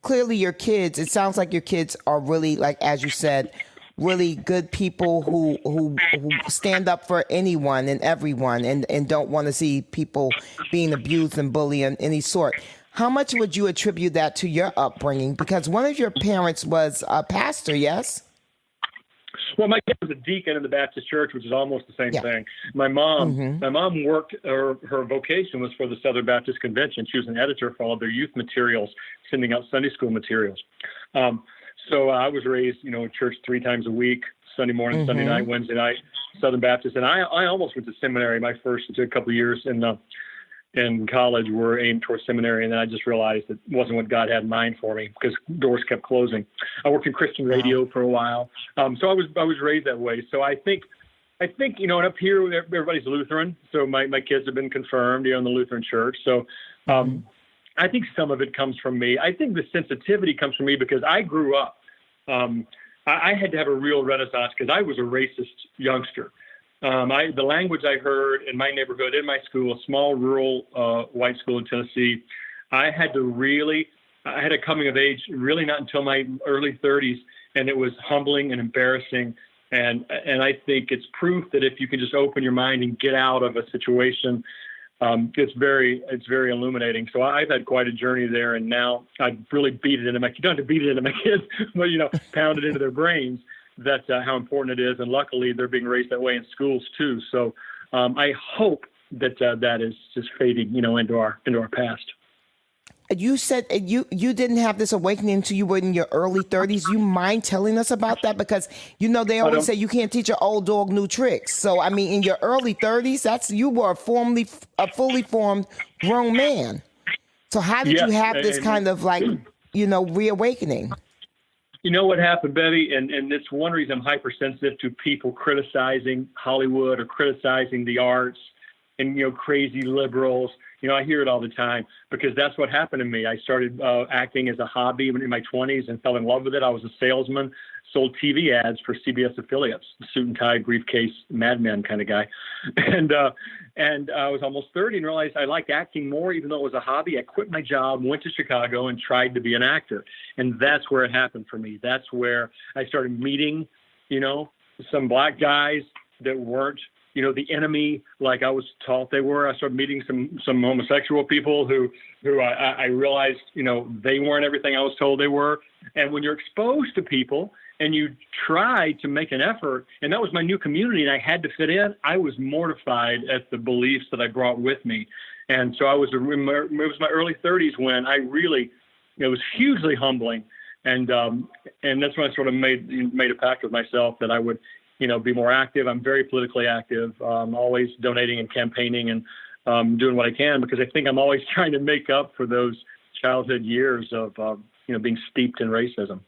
clearly your kids, it sounds like your kids are really, like, as you said, really good people who stand up for anyone and everyone and don't want to see people being abused and bullied in any sort. How much would you attribute that to your upbringing? Because one of your parents was a pastor, yes? Well, my dad was a deacon in the Baptist church, which is almost the same Yeah. thing. My mom worked, her vocation was for the Southern Baptist Convention. She was an editor for all of their youth materials, sending out Sunday school materials. So I was raised, church 3 times a week, Sunday morning, Sunday night, Wednesday night, Southern Baptist. And I almost went to seminary. My first couple of years in college were aimed towards seminary. And then I just realized it wasn't what God had in mind for me because doors kept closing. I worked in Christian radio for a while. So I was raised that way. So I think, and up here, everybody's Lutheran. So my kids have been confirmed, in the Lutheran church. So, I think some of it comes from me. I think the sensitivity comes from me because I grew up. I had to have a real renaissance because I was a racist youngster. The language I heard in my neighborhood, in my school, a small rural white school in Tennessee, I had a coming of age really not until my early 30s, and it was humbling and embarrassing. And I think it's proof that if you can just open your mind and get out of a situation, it's very illuminating. So I've had quite a journey there, and now I've really beat it into my. You don't have to beat it into my kids, but pound it into their brains that how important it is. And luckily, they're being raised that way in schools too. So I hope that that is just fading, into our past. You said you didn't have this awakening until you were in your early 30s. You mind telling us about that? Because, they always say you can't teach an old dog new tricks. So, I mean, in your early 30s, you were a fully formed grown man. So how did you have this kind of reawakening? You know what happened, Bevy? And it's one reason I'm hypersensitive to people criticizing Hollywood or criticizing the arts and, crazy liberals. I hear it all the time because that's what happened to me. I started acting as a hobby in my 20s and fell in love with it. I was a salesman, sold TV ads for CBS affiliates, suit and tie, briefcase, madman kind of guy. And I was almost 30 and realized I liked acting more, even though it was a hobby. I quit my job, went to Chicago, and tried to be an actor. And that's where it happened for me. That's where I started meeting, some black guys that weren't, the enemy, like I was taught they were. I started meeting some homosexual people who I realized, they weren't everything I was told they were. And when you're exposed to people and you try to make an effort, and that was my new community and I had to fit in, I was mortified at the beliefs that I brought with me. And so it was my early 30s when I really, it was hugely humbling. And that's when I sort of made a pact with myself that I would, be more active. I'm very politically active. I'm always donating and campaigning and doing what I can because I think I'm always trying to make up for those childhood years of, being steeped in racism.